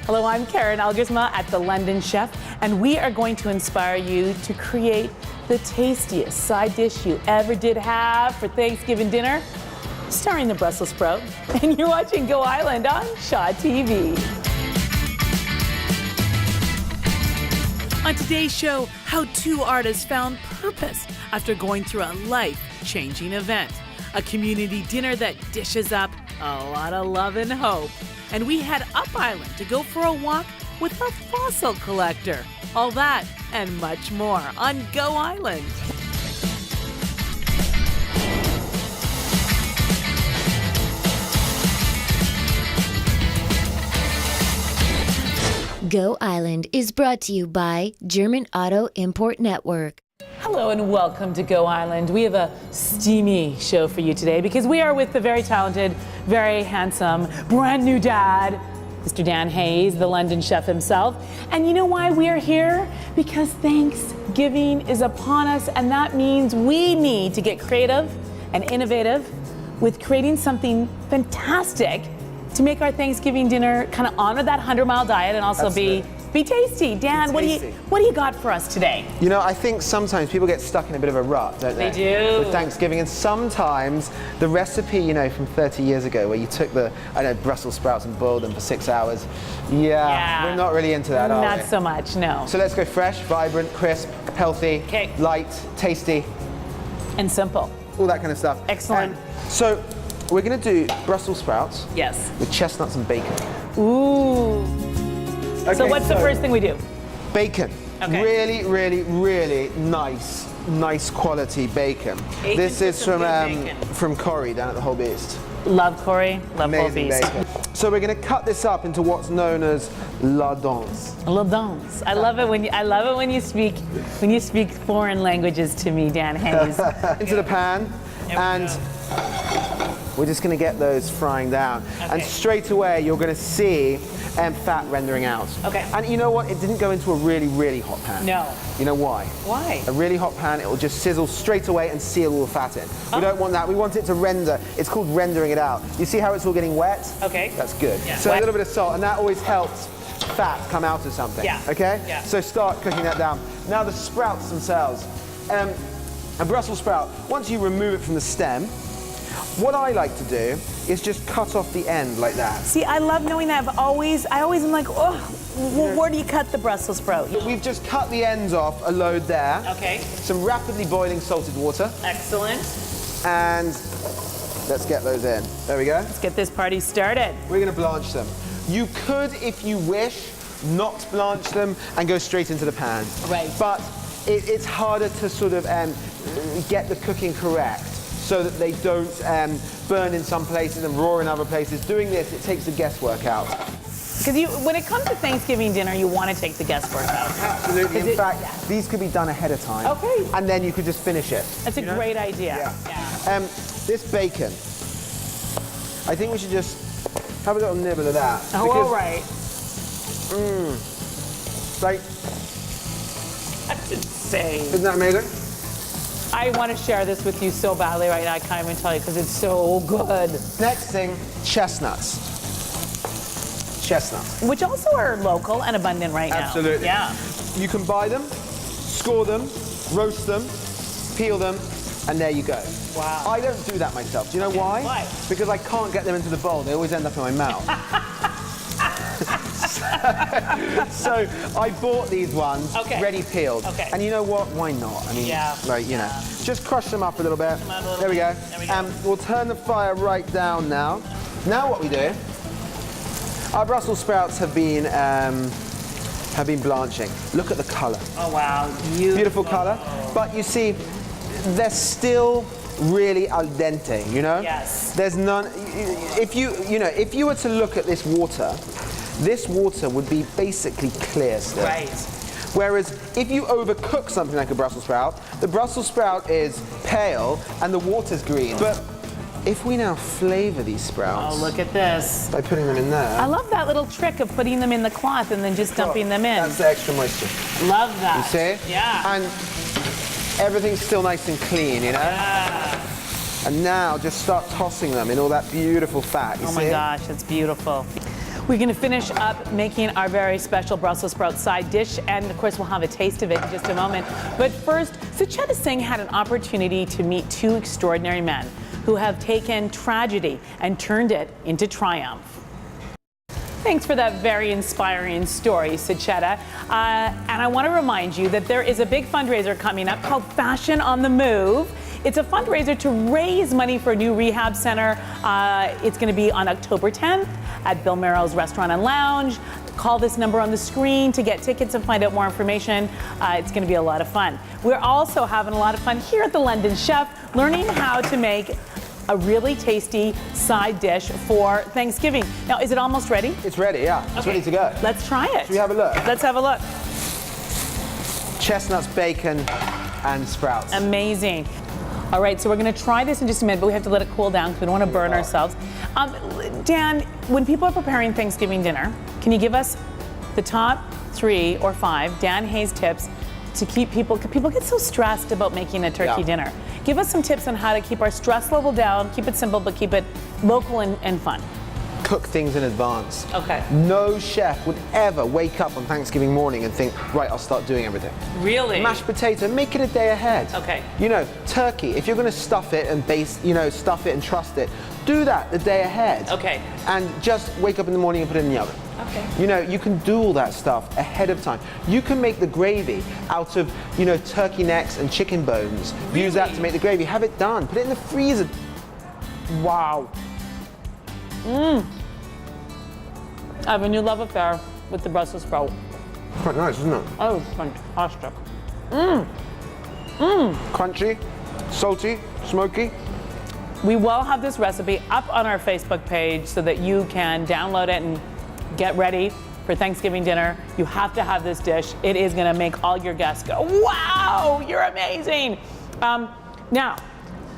Hello, I'm Karen Elgersma at The London Chef, and we are going to inspire you to create the tastiest side dish you ever did have for Thanksgiving dinner, starring the Brussels sprout. And you're watching Go Island on Shaw TV. On today's show, how two artists found purpose after going through a life-changing event. A community dinner that dishes up a lot of love and hope. And we head up island to go for a walk with a fossil collector. All that and much more on Go Island. Go Island is brought to you by German Auto Import Network. Hello and welcome to Go Island. We have a steamy show for you today because we are with the very talented, very handsome, brand new dad, Mr. Dan Hayes, the London chef himself. And you know why we are here? Because Thanksgiving is upon us, and that means we need to get creative and innovative with creating something fantastic to make our Thanksgiving dinner kind of honor that 100-mile diet and also be tasty. Dan, what do you got for us today? You know, I think sometimes people get stuck in a bit of a rut, don't they? They do. With Thanksgiving, and sometimes the recipe, you know, from 30 years ago where you took the, Brussels sprouts and boiled them for 6 hours. Yeah. We're not really into that, are we? Not so much, no. So let's go fresh, vibrant, crisp, healthy, light, tasty. And simple. All that kind of stuff. Excellent. So we're going to do Brussels sprouts. Yes. With chestnuts and bacon. Ooh. Okay, so what's the first thing we do? Bacon. Okay. Really, really, really nice quality bacon. This is from Corrie down at the Whole Beast. Love Corrie, love Whole Amazing Beast. bacon. So we're going to cut this up into what's known as la dance. La dance. I love it when you speak foreign languages to me, Dan Hayes. Into the pan, and we're just going to get those frying down. Okay. And straight away you're going to see fat rendering out. Okay. And you know what? It didn't go into a really, really hot pan. No. You know why? Why? A really hot pan, it will just sizzle straight away and seal all the fat in. We don't want that. We want it to render. It's called rendering it out. You see how it's all getting wet? Okay. That's good. Yeah. So Wet. a little bit of salt, and that always helps fat come out of something. Yeah. Okay? Yeah. So start cooking that down. Now the sprouts themselves. A Brussels sprout, once you remove it from the stem, what I like to do is just cut off the end like that. See, I love knowing that. I always am like, oh, where do you cut the Brussels sprout? We've just cut the ends off, a load there. Okay. Some rapidly boiling salted water. Excellent. And let's get those in. There we go. Let's get this party started. We're going to blanch them. You could, if you wish, not blanch them and go straight into the pan. Right. But it's harder to sort of get the cooking correct, so that they don't burn in some places and raw in other places. Doing this, it takes the guesswork out. Because when it comes to Thanksgiving dinner, you want to take the guesswork out. Absolutely. In fact, these could be done ahead of time. Okay. And then you could just finish it. That's a great idea. Yeah. This bacon, I think we should just have a little nibble of that. Oh, all right. Like, That's insane. isn't that amazing? I want to share this with you so badly right now. I can't even tell you because it's so good. Next thing, chestnuts. Chestnuts. Which also are local and abundant right now. Absolutely. Yeah. You can buy them, score them, roast them, peel them, and there you go. Wow. I don't do that myself. Do you know why? Why? Because I can't get them into the bowl. They always end up in my mouth. So I bought these ones ready peeled. Okay. And you know what? Why not? I mean, just crush them up a little bit. There we go. We'll turn the fire right down now. Now what we do, our Brussels sprouts have been blanching. Look at the color. Oh wow, beautiful color. But you see, they're still really al dente, you know? Yes. There's none. If you were to look at this water would be basically clear still. Right. Whereas if you overcook something like a Brussels sprout, the Brussels sprout is pale and the water's green. But if we now flavor these sprouts... Oh, look at this. By putting them in there... I love that little trick of putting them in the cloth and then just dumping them in. That's the extra moisture. Love that. You see? Yeah. And everything's still nice and clean, you know? Yeah. And now just start tossing them in all that beautiful fat, you see? Oh my gosh, it's beautiful. We're going to finish up making our very special Brussels sprout side dish, and of course we'll have a taste of it in just a moment. But first, Sucheta Singh had an opportunity to meet two extraordinary men who have taken tragedy and turned it into triumph. Thanks for that very inspiring story, Sucheta. And I want to remind you that there is a big fundraiser coming up called Fashion on the Move. It's a fundraiser to raise money for a new rehab center. It's going to be on October 10th at Bill Merrill's Restaurant and Lounge. Call this number on the screen to get tickets and find out more information. It's going to be a lot of fun. We're also having a lot of fun here at the London Chef, learning how to make a really tasty side dish for Thanksgiving. Now, is it almost ready? It's ready, yeah. It's ready to go. Let's try it. Should we have a look? Let's have a look. Chestnuts, bacon, and sprouts. Amazing. All right, so we're going to try this in just a minute, but we have to let it cool down because we don't want to burn ourselves. Dan, when people are preparing Thanksgiving dinner, can you give us the top 3 or 5 Dan Hayes tips to keep people get so stressed about making a turkey dinner. Give us some tips on how to keep our stress level down, keep it simple, but keep it local and fun. Cook things in advance. Okay. No chef would ever wake up on Thanksgiving morning and think, right, I'll start doing everything. Really? Mashed potato, make it a day ahead. Okay. You know, turkey, if you're going to stuff it and stuff it and trust it, do that the day ahead. Okay. And just wake up in the morning and put it in the oven. Okay. You know, you can do all that stuff ahead of time. You can make the gravy out of, turkey necks and chicken bones. Really? Use that to make the gravy. Have it done. Put it in the freezer. Wow. I have a new love affair with the Brussels sprout. Quite nice, isn't it? Oh, it's fantastic. Crunchy, salty, smoky. We will have this recipe up on our Facebook page so that you can download it and get ready for Thanksgiving dinner. You have to have this dish. It is going to make all your guests go, wow, you're amazing. Now,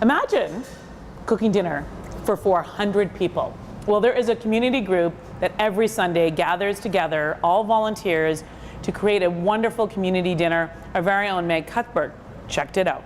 imagine cooking dinner for 400 people. Well, there is a community group that every Sunday gathers together, all volunteers, to create a wonderful community dinner. Our very own Meg Cuthbert checked it out.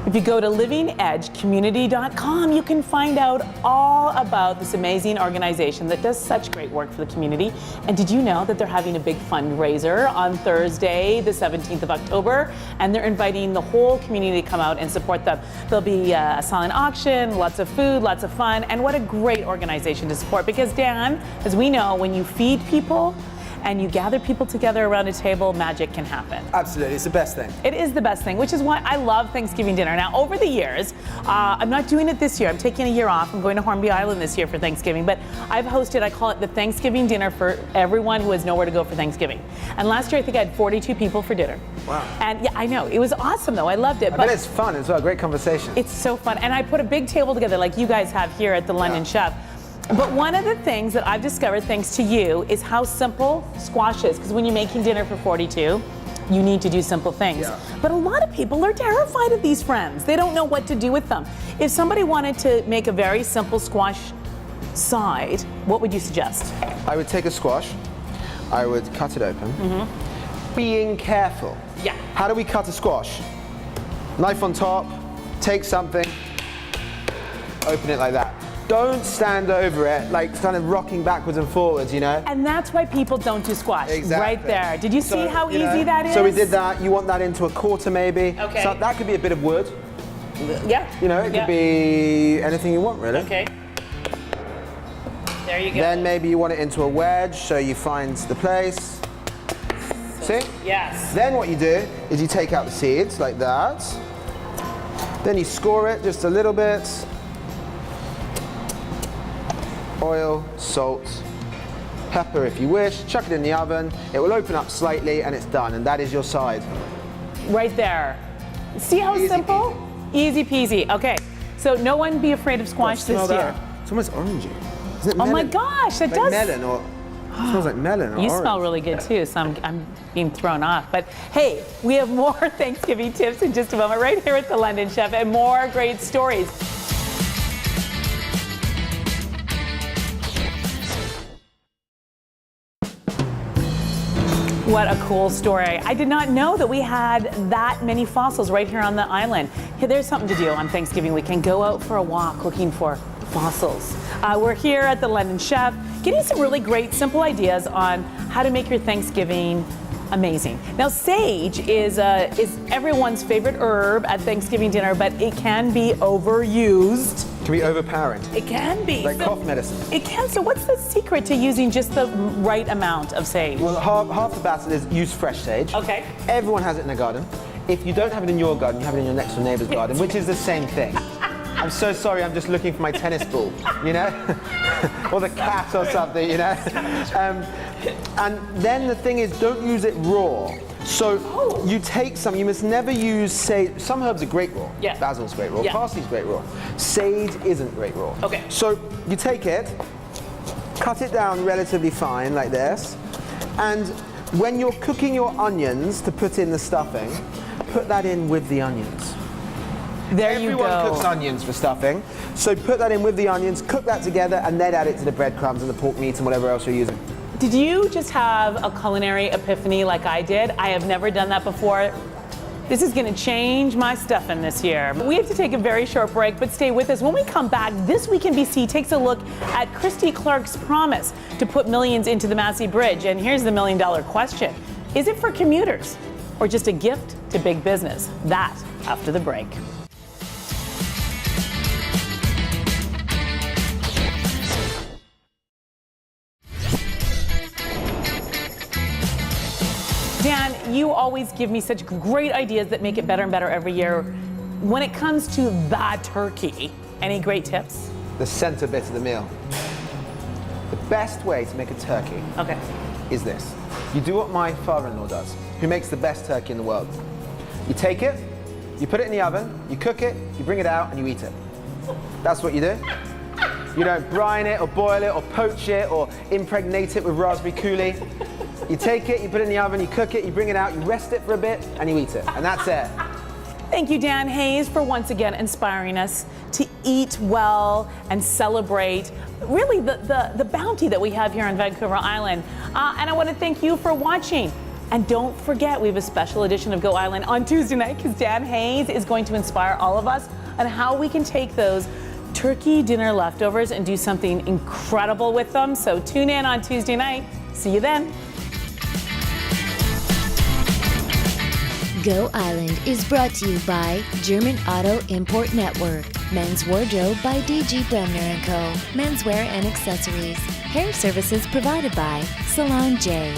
If you go to livingedgecommunity.com, you can find out all about this amazing organization that does such great work for the community. And did you know that they're having a big fundraiser on Thursday, the 17th of October, and they're inviting the whole community to come out and support them. There'll be a silent auction, lots of food, lots of fun, and what a great organization to support. Because Dan, as we know, when you feed people, and you gather people together around a table, magic can happen. Absolutely, it's the best thing. It is the best thing, which is why I love Thanksgiving dinner. Now, over the years, I'm not doing it this year. I'm taking a year off. I'm going to Hornby Island this year for Thanksgiving, but I've hosted, I call it the Thanksgiving dinner for everyone who has nowhere to go for Thanksgiving. And last year, I think I had 42 people for dinner. Wow. And yeah, I know, it was awesome though. I loved it. I bet it's fun as well, great conversation. It's so fun. And I put a big table together like you guys have here at the London Chef. But one of the things that I've discovered, thanks to you, is how simple squash is. Because when you're making dinner for 42, you need to do simple things. Yeah. But a lot of people are terrified of these friends. They don't know what to do with them. If somebody wanted to make a very simple squash side, what would you suggest? I would take a squash, I would cut it open, being careful. Yeah. How do we cut a squash? Knife on top, take something, open it like that. Don't stand over it, like kind of rocking backwards and forwards, you know? And that's why people don't do squash. Exactly. Right there. Did you see how easy that is? So we did that. You want that into a quarter maybe. Okay. So that could be a bit of wood. Yeah. You know, it could be anything you want, really. Okay. There you go. Then maybe you want it into a wedge, so you find the place. See? Yes. Then what you do is you take out the seeds like that. Then you score it just a little bit. Oil, salt, pepper if you wish, chuck it in the oven, it will open up slightly and it's done, and that is your side. Right there. See how Easy simple? Easy peasy. Okay, so no one be afraid of squash this year. That. It's almost orangey. Isn't it Oh melon? my gosh, it like does. melon or, it smells like melon or You orange. smell really good too, so I'm being thrown off. But hey, we have more Thanksgiving tips in just a moment right here at the London Chef and more great stories. What a cool story. I did not know that we had that many fossils right here on the island. Hey, there's something to do on Thanksgiving weekend. Go out for a walk looking for fossils. We're here at the London Chef, getting some really great, simple ideas on how to make your Thanksgiving amazing. Now, sage is everyone's favorite herb at Thanksgiving dinner, but it can be overused. It can be overpowering. It can be. Like cough medicine. It can. So what's the secret to using just the right amount of sage? Well, half the battle is use fresh sage. Okay. Everyone has it in their garden. If you don't have it in your garden, you have it in your next door neighbor's garden, which is the same thing. I'm so sorry, I'm just looking for my tennis ball, you know? Or the cat or something, you know? And then the thing is, don't use it raw. So you take some, you must never use sage. Some herbs are great raw. Yeah. Basil's great raw, Yeah. parsley's great raw. Sage isn't great raw. Okay. So you take it, cut it down relatively fine like this, and when you're cooking your onions to put in the stuffing, put that in with the onions. There you go. Everyone cooks onions for stuffing, so put that in with the onions, cook that together, and then add it to the breadcrumbs and the pork meat and whatever else you're using. Did you just have a culinary epiphany like I did? I have never done that before. This is going to change my stuffing this year. We have to take a very short break, but stay with us. When we come back, This Week in BC takes a look at Christy Clark's promise to put millions into the Massey Bridge. And here's the million-dollar question. Is it for commuters or just a gift to big business? That after the break. Dan, you always give me such great ideas that make it better and better every year. When it comes to the turkey, any great tips? The center bit of the meal. The best way to make a turkey is this. You do what my father-in-law does, who makes the best turkey in the world. You take it, you put it in the oven, you cook it, you bring it out, and you eat it. That's what you do. You don't brine it or boil it or poach it or impregnate it with raspberry coulis. You take it, you put it in the oven, you cook it, you bring it out, you rest it for a bit, and you eat it. And that's it. Thank you, Dan Hayes, for once again inspiring us to eat well and celebrate really the bounty that we have here on Vancouver Island. And I want to thank you for watching. And don't forget, we have a special edition of Go Island on Tuesday night because Dan Hayes is going to inspire all of us on how we can take those turkey dinner leftovers and do something incredible with them. So tune in on Tuesday night. See you then. Go Island is brought to you by German Auto Import Network, Men's Wardrobe by DG Bremner & Co., Menswear and Accessories, Hair Services provided by Salon J,